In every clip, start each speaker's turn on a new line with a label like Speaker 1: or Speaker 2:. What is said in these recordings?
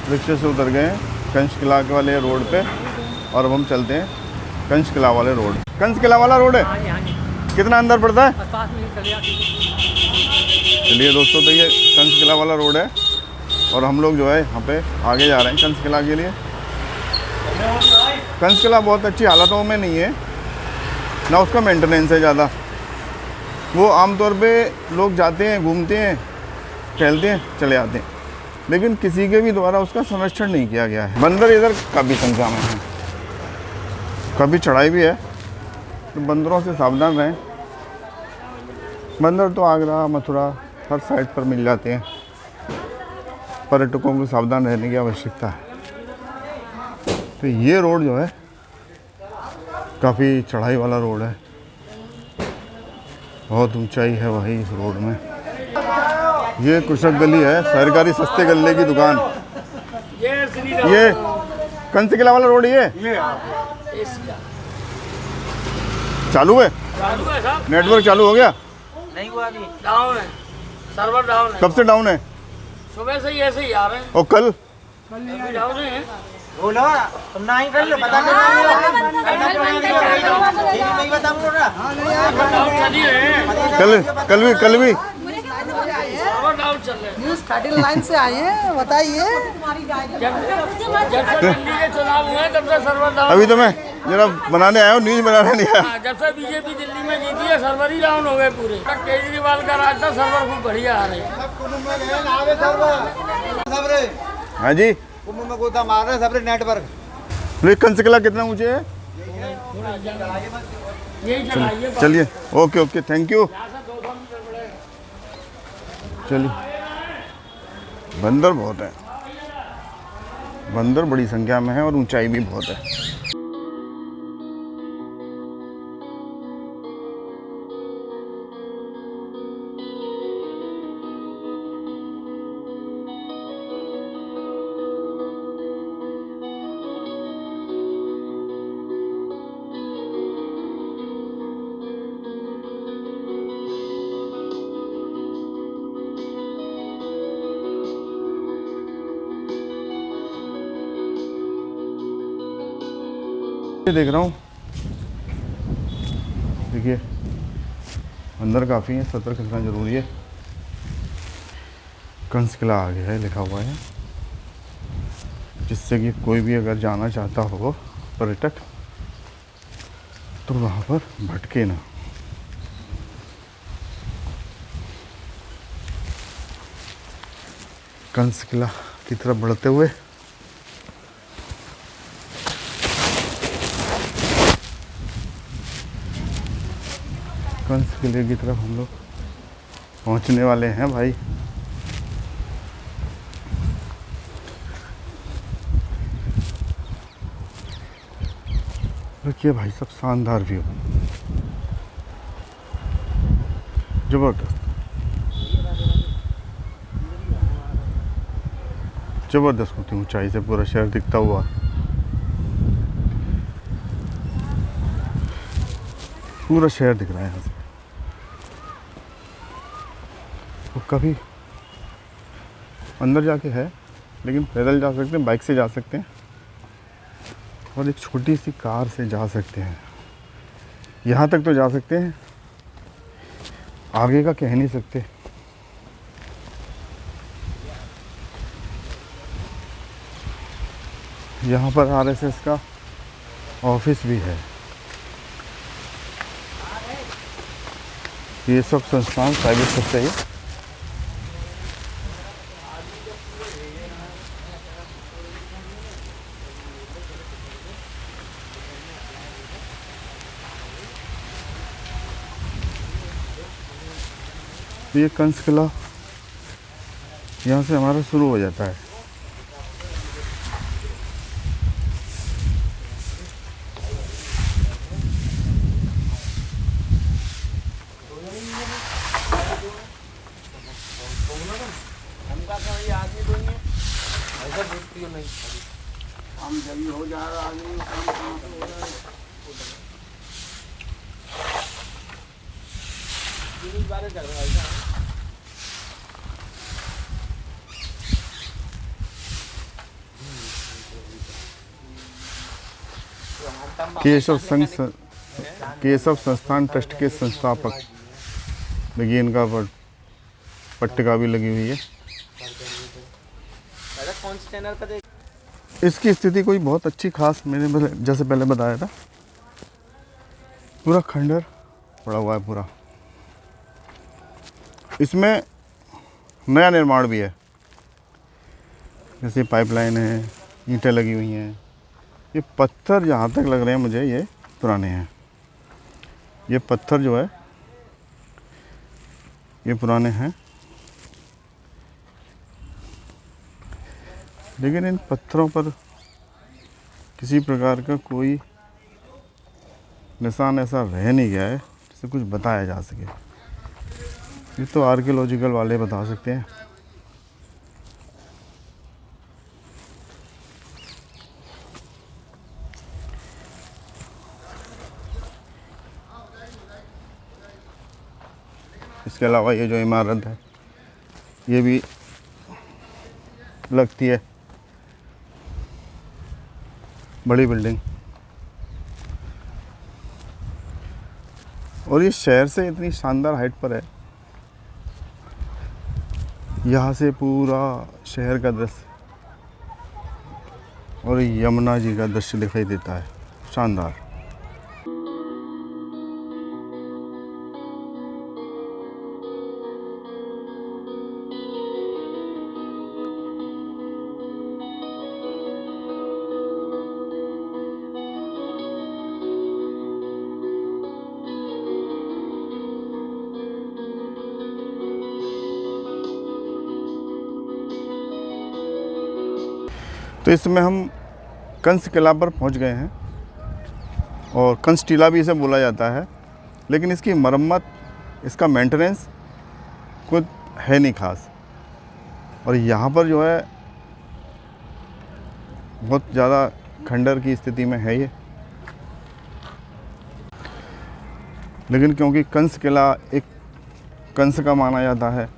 Speaker 1: रिक्शे से उतर गए कंच किला वाले रोड पे और अब हम चलते हैं कंच किला वाले रोड। कंच किला वाला रोड है, कितना अंदर पड़ता है?
Speaker 2: 5 मिनट
Speaker 1: चलिए दोस्तों, तो ये कंच किला वाला रोड है और हम लोग जो है यहाँ पे आगे जा रहे हैं कंच किला के लिए। कंच किला बहुत अच्छी हालतों में नहीं है ना, उसका मेंटेनेंस है ज़्यादा। वो आमतौर पे लोग जाते हैं, घूमते हैं, टहलते हैं, चले आते हैं, लेकिन किसी के भी द्वारा उसका संरक्षण नहीं किया गया है। बंदर इधर काफ़ी संख्या में है, काफ़ी चढ़ाई भी है, तो बंदरों से सावधान रहें। बंदर तो आगरा, मथुरा हर साइड पर मिल जाते हैं, पर्यटकों को सावधान रहने की आवश्यकता है। तो ये रोड जो है काफ़ी चढ़ाई वाला रोड है, बहुत ऊंचाई है वही इस रोड में। ये कृषक गली है, सरकारी सस्ते गल्ले की दुकान। ये कंच किला वाला रोड ये चालू है? नेटवर्क चालू हो गया?
Speaker 2: नहीं हुआ अभी, डाउन है, सर्वर डाउन है।
Speaker 1: कब से डाउन है?
Speaker 2: सुबह से ही ऐसे ही आ रहे हैं।
Speaker 1: और कल
Speaker 2: डाउन है।
Speaker 3: बोलो तुम ना ही कर लो, पता नहीं बता बोल रहा।
Speaker 1: कल भी
Speaker 2: सर्वर डाउन चल रहे हैं।
Speaker 4: न्यूज़ 13 लाइन से आए हैं, बताइए।
Speaker 2: जब से दिल्ली के चुनाव हुए तब से सर्वर डाउन।
Speaker 1: अभी तो मैं जरा बनाने आया हूँ, न्यूज बनाने नहीं आया।
Speaker 2: जब से बीजेपी दिल्ली में जीती है सर्वर ही डाउन हो गए पूरे। केजरीवाल का राज था, सर्वर खूब बढ़िया आ रहे हैं।
Speaker 1: हाँ जी,
Speaker 3: कुंभ में गोता मार रहे सबरे नेटवर्क।
Speaker 1: तो कंच किला कितना ऊंचे है?
Speaker 2: यही चलाइए।
Speaker 1: चलिए, ओके ओके, थैंक यू। चलिए, बंदर बहुत है, बंदर बड़ी संख्या में है और ऊंचाई भी बहुत है। देख रहा हूँ, देखिए अंदर काफ़ी है, सतर्क रहना जरूरी है। कंच किला आ गया है लिखा हुआ है, जिससे कि कोई भी अगर जाना चाहता हो पर्यटक तो वहाँ पर भटके ना। कंच किला की तरफ बढ़ते हुए कंच किले की तरफ हम लोग पहुंचने वाले हैं भाई। देखिए भाई, सब शानदार व्यू, जबरदस्त जबरदस्त होती ऊंचाई से पूरा शहर दिखता हुआ। पूरा शहर दिख रहा है यहाँ से। तो कभी अंदर जाके है, लेकिन पैदल जा सकते हैं, बाइक से जा सकते हैं और एक छोटी सी कार से जा सकते हैं। यहाँ तक तो जा सकते हैं, आगे का कह नहीं सकते। यहाँ पर आरएसएस का ऑफिस भी है। ये सब संस्थान प्राइवेट सेक्टर है। ये कंच किला यहाँ से हमारा शुरू हो जाता है।
Speaker 3: हम जब हो जा रहा आगे काम कहाँ पे हो रहा है। बारे कर रहा है।
Speaker 1: केशव संस्थान ट्रस्ट के संस्थापक। देखिए इनका पट्टिका भी लगी हुई है।
Speaker 5: कौन से चैनल पर
Speaker 1: इसकी स्थिति कोई बहुत अच्छी खास, मैंने जैसे पहले बताया था, पूरा खंडर पड़ा हुआ है पूरा। इसमें नया निर्माण भी है, जैसे पाइपलाइन है, ईंटें लगी हुई हैं। ये पत्थर जहाँ तक लग रहे हैं मुझे ये पुराने हैं। ये पत्थर जो है ये पुराने हैं, लेकिन इन पत्थरों पर किसी प्रकार का कोई निशान ऐसा रह नहीं गया है जिससे कुछ बताया जा सके। ये तो आर्कियोलॉजिकल वाले बता सकते हैं। इसके अलावा ये जो इमारत है ये भी लगती है बड़ी बिल्डिंग, और ये शहर से इतनी शानदार हाइट पर है। यहाँ से पूरा शहर का दृश्य और यमुना जी का दृश्य दिखाई देता है, शानदार। तो इस समय हम कंस किला पर पहुंच गए हैं, और कंस टीला भी इसे बोला जाता है, लेकिन इसकी मरम्मत, इसका मेंटेनेंस कुछ है नहीं खास। और यहाँ पर जो है बहुत ज़्यादा खंडर की स्थिति में है ये, लेकिन क्योंकि कंस किला एक कंस का माना जाता है।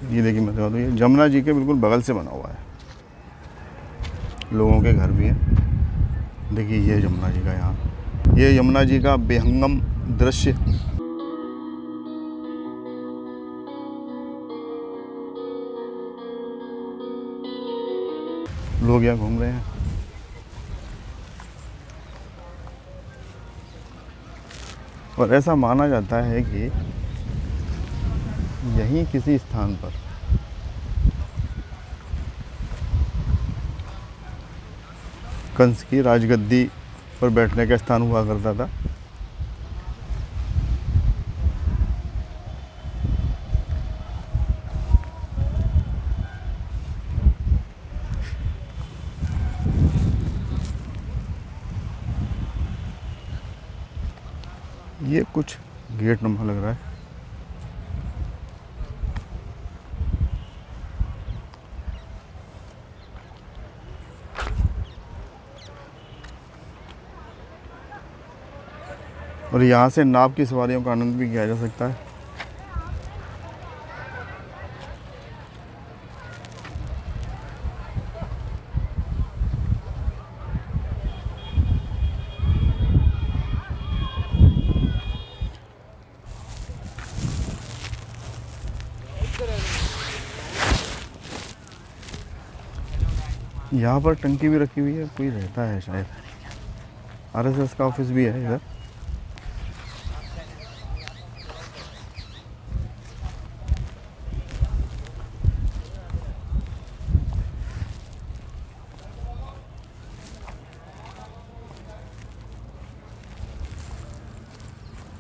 Speaker 1: ये देखिए मैं दिखा दूँ, ये यमुना जी के बिल्कुल बगल से बना हुआ है, लोगों के घर भी हैं। देखिए ये यमुना जी का, यहाँ ये यमुना जी का बेहंगम दृश्य। लोग यहाँ घूम रहे हैं। और ऐसा माना जाता है कि यहीं किसी स्थान पर कंस की राजगद्दी पर बैठने का स्थान हुआ करता था। ये कुछ गेट नुमा लग रहा है। और यहाँ से नाव की सवारियों का आनंद भी किया जा सकता है। यहाँ पर टंकी भी रखी हुई है, कोई रहता है शायद। आरएसएस का ऑफिस भी है इधर।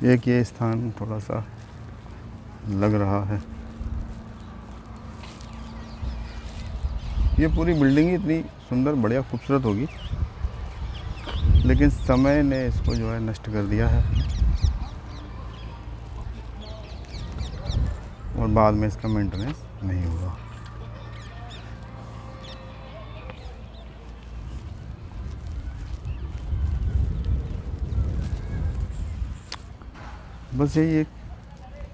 Speaker 1: एक ये स्थान थोड़ा सा लग रहा है। ये पूरी बिल्डिंग ही इतनी सुंदर, बढ़िया, खूबसूरत होगी, लेकिन समय ने इसको जो है नष्ट कर दिया है, और बाद में इसका मेंटेनेंस नहीं होगा। बस यही एक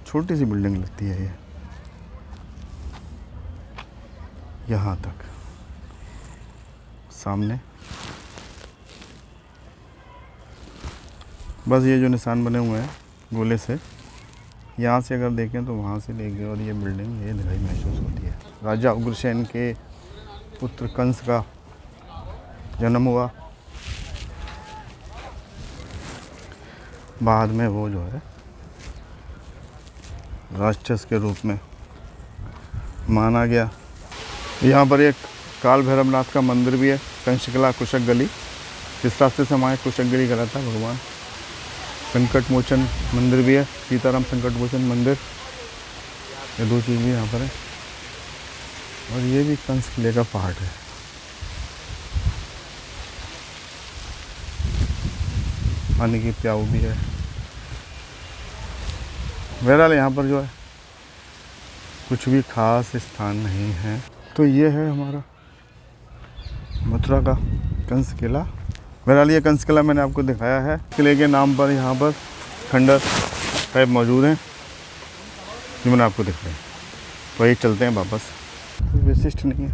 Speaker 1: छोटी सी बिल्डिंग लगती है ये, यहाँ तक। सामने बस ये जो निशान बने हुए हैं गोले से, यहाँ से अगर देखें तो वहाँ से लेके और ये बिल्डिंग ये दिखाई महसूस होती है। राजा उग्रसेन के पुत्र कंस का जन्म हुआ, बाद में वो जो है राक्षस के रूप में माना गया। यहाँ पर एक काल भैरवनाथ का मंदिर भी है, कंचकला कुशक गली, जिस रास्ते से हमारे कुशक गली करा था भगवान। संकट मोचन मंदिर भी है, सीताराम संकट मोचन मंदिर, ये दो चीज़ भी यहाँ पर है। और ये भी कंस किले का पार्ट है। पानी की प्याऊ भी है। बहरहाल यहाँ पर जो है कुछ भी खास स्थान नहीं है। तो ये है हमारा मथुरा का कंस किला। बहरहाल ये कंस किला मैंने आपको दिखाया है। किले के नाम पर यहाँ पर खंडर टाइप मौजूद हैं जो मैंने आपको दिखाया। वही चलते हैं वापस। कोई विशिष्ट नहीं है,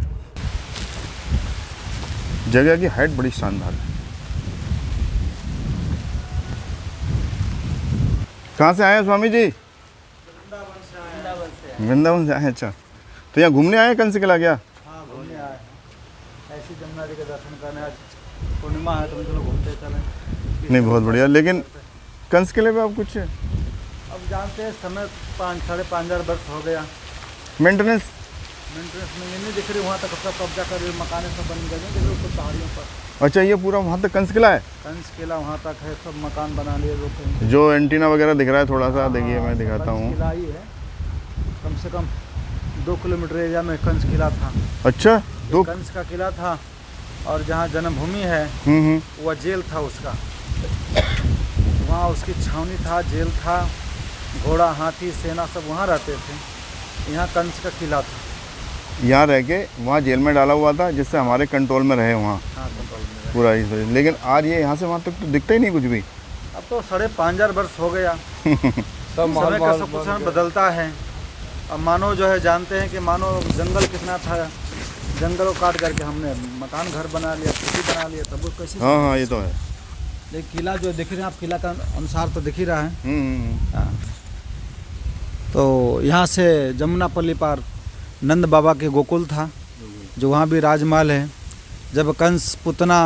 Speaker 1: जगह की हाइट बड़ी शानदार है। कहाँ से आए हैं स्वामी जी? वृंदावन से आए हैं। अच्छा, तो यहाँ घूमने आए हैं कंस किला क्या?
Speaker 3: हाँ, घूमने आए हैं। ऐसी जमुना जी के दर्शन करने। आज पूर्णिमा है तो चलो घूमते चलें।
Speaker 1: नहीं, बहुत बढ़िया। लेकिन कंस किले पे आप कुछ
Speaker 3: अब जानते हैं समय 5-5.5 वर्ष हो गया।
Speaker 1: मेंटेनेंस
Speaker 3: में ये नहीं दिख रही, वहाँ तक सब कब्जा कर रही, मकानें सब बन गई हैं ऊपर पहाड़ियों पर।
Speaker 1: अच्छा, ये पूरा वहाँ तक कंस किला है?
Speaker 3: कंस किला वहाँ तक है, सब मकान बना लिए लोग कहीं।
Speaker 1: जो एंटीना वगैरह दिख रहा है थोड़ा सा देखिए, मैं दिखाता हूँ।
Speaker 3: किला ही है, कम से कम 2 किलोमीटर एरिया में कंस किला था।
Speaker 1: अच्छा, दो
Speaker 3: कंस का किला था। और जहाँ जन्मभूमि है वह जेल था उसका। वहाँ उसकी छावनी था, जेल था, घोड़ा हाथी सेना सब वहाँ रहते थे। यहाँ कंस का किला था।
Speaker 1: यहाँ रह के वहाँ जेल में डाला हुआ था जिससे हमारे कंट्रोल में रहे वहाँ।
Speaker 3: हाँ, कंट्रोल में रहे।
Speaker 1: पूरा इस वजह। लेकिन आज ये यहाँ से वहाँ तक तो दिखता ही नहीं कुछ भी।
Speaker 3: अब तो 5.5 वर्ष हो गया। समय का सब कुछ बदलता है। अब मानो जो है जानते हैं कि मानो जंगल कितना था, जंगल को काट करके हमने मकान घर बना लिया, खेती बना लिया, तब वो कैसे।
Speaker 1: हाँ, ये तो है।
Speaker 3: लेकिन किला जो दिख रहे हैं आप, किला का अनुसार तो दिख ही रहा है। हाँ। तो यहाँ से जमुनापल्ली पार नंद बाबा के गोकुल था, जो वहाँ भी राजमहल है। जब कंस पुतना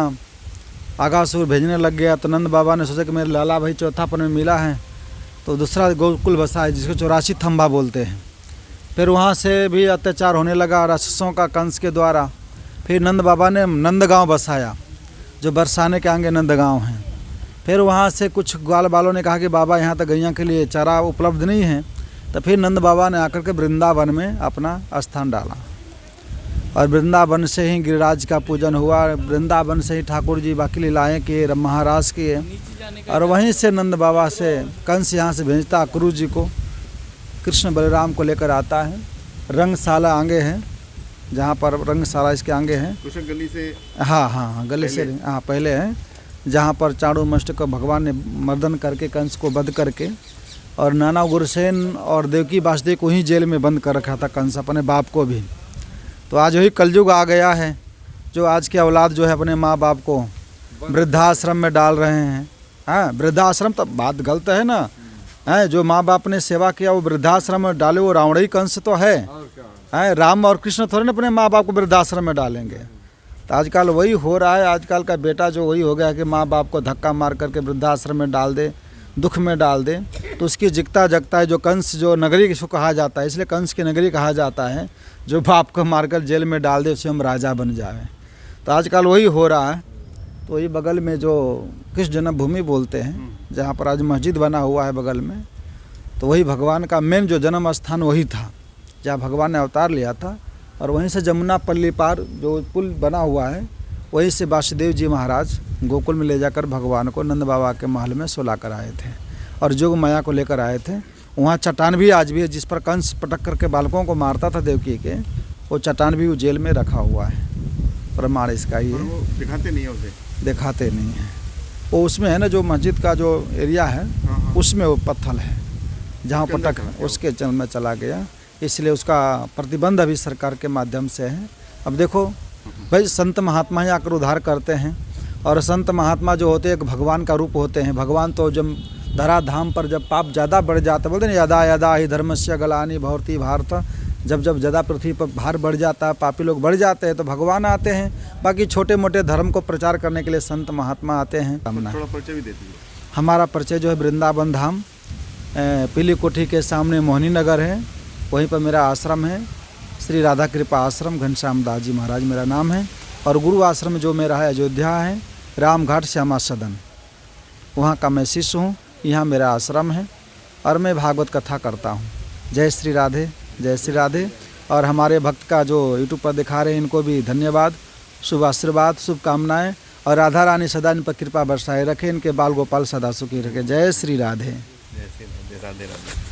Speaker 3: आगासुर भेजने लग गया तो नंद बाबा ने सोचा कि मेरे लाला भाई चौथापन में मिला है, तो दूसरा गोकुल बसा है जिसको 84 थंबा बोलते हैं। फिर वहाँ से भी अत्याचार होने लगा राक्षसों का कंस के द्वारा। फिर नंद बाबा ने नंदगांव बसाया, जो बरसाने के आगे नंदगांव हैं। फिर वहाँ से कुछ ग्वाल बालों ने कहा कि बाबा यहाँ तक गैया के लिए चारा उपलब्ध नहीं है, तो फिर नंद बाबा ने आकर के वृंदावन में अपना स्थान डाला। और वृंदावन से ही गिरिराज का पूजन हुआ, वृंदावन से ही ठाकुर जी बाकी लीलाएँ किए, महाराज किए। और वहीं से नंद बाबा से कंस यहाँ से भेजता अक्रू जी को, कृष्ण बलराम को लेकर आता है। रंगशाला आगे है, जहाँ पर रंगशाला इसके आगे है।
Speaker 1: कुशक गली से
Speaker 3: हाँ, गली से हाँ पहले है, जहाँ पर चाणूरमस्त को भगवान ने मर्दन करके कंस को वध करके, और नाना उग्रसेन और देवकी वासुदेव को ही जेल में बंद कर रखा था कंस, अपने बाप को भी। तो आज वही कलयुग आ गया है, जो आज की औलाद जो है अपने माँ बाप को वृद्धाश्रम में डाल रहे हैं। हाँ, वृद्धाश्रम तो बात गलत है ना। है जो माँ बाप ने सेवा किया वो वृद्धाश्रम में डाले, वो रावण ही कंस तो है। राम और कृष्ण थोड़े ना अपने माँ बाप को वृद्धाश्रम में डालेंगे। तो आजकल वही हो रहा है। आजकल का बेटा जो वही हो गया कि माँ बाप को धक्का मार करके वृद्धाश्रम में डाल दे, दुख में डाल दे, तो उसकी जिकता जगता है। जो कंस जो नगरी इसको कहा जाता है, इसलिए कंस की नगरी कहा जाता है। जो बाप को मारकर जेल में डाल दे उसे हम राजा बन जाए। तो आजकल वही हो रहा है। तो ये बगल में जो कृष्ण जन्मभूमि बोलते हैं, जहाँ पर आज मस्जिद बना हुआ है बगल में, तो वही भगवान का मेन जो जन्म स्थान वही था, जहाँ भगवान ने अवतार लिया था। और वहीं से जमुनापल्ली पार जो पुल बना हुआ है, वहीं से वासुदेव जी महाराज गोकुल में ले जाकर भगवान को नंद बाबा के महल में सुला कर आए थे और जोग माया को लेकर आए थे। वहाँ चट्टान भी आज भी है, जिस पर कंस पटक करके बालकों को मारता था देवकी के, वो चट्टान भी वो जेल में रखा हुआ है। प्रमाण इसका ही है।
Speaker 1: दिखाते नहीं है उसे,
Speaker 3: दिखाते नहीं है। वो उसमें है ना, जो मस्जिद का जो एरिया है उसमें वो पत्थर है, जहाँ पटक उसके जल में चला गया, इसलिए उसका प्रतिबंध अभी सरकार के माध्यम से है। अब देखो भाई, संत महात्मा ही आकर उद्धार करते हैं। और संत महात्मा जो होते हैं एक भगवान का रूप होते हैं। भगवान तो जब धराधाम पर जब पाप ज़्यादा बढ़ जाता, बोलते हैं यदा यदा ही धर्मस्य गलानि भवति भारत, जब जब ज़्यादा पृथ्वी पर भार बढ़ जाता है, पापी लोग बढ़ जाते हैं तो भगवान आते हैं। बाकी छोटे मोटे धर्म को प्रचार करने के लिए संत महात्मा आते हैं।
Speaker 1: थोड़ा परिचय भी देती है।
Speaker 3: हमारा परिचय जो है वृंदावन धाम पीली कोठी के सामने मोहनी नगर है, वहीं पर मेरा आश्रम है। श्री राधा कृपा आश्रम, घनश्याम दास जी महाराज मेरा नाम है। और गुरु आश्रम जो मेरा है अयोध्या है, रामघाट श्यामा सदन, वहाँ का मैं शिष्य हूँ। यहाँ मेरा आश्रम है और मैं भागवत कथा करता हूँ। जय श्री राधे, जय श्री राधे। और हमारे भक्त का जो यूट्यूब पर दिखा रहे हैं इनको भी धन्यवाद, शुभ आशीर्वाद, शुभकामनाएँ। और राधा रानी सदा इन पर कृपा बरसाए रखे, इनके बाल गोपाल सदा सुखी रखे। जय श्री राधे।
Speaker 1: जय श्री राधे, राधे राधे।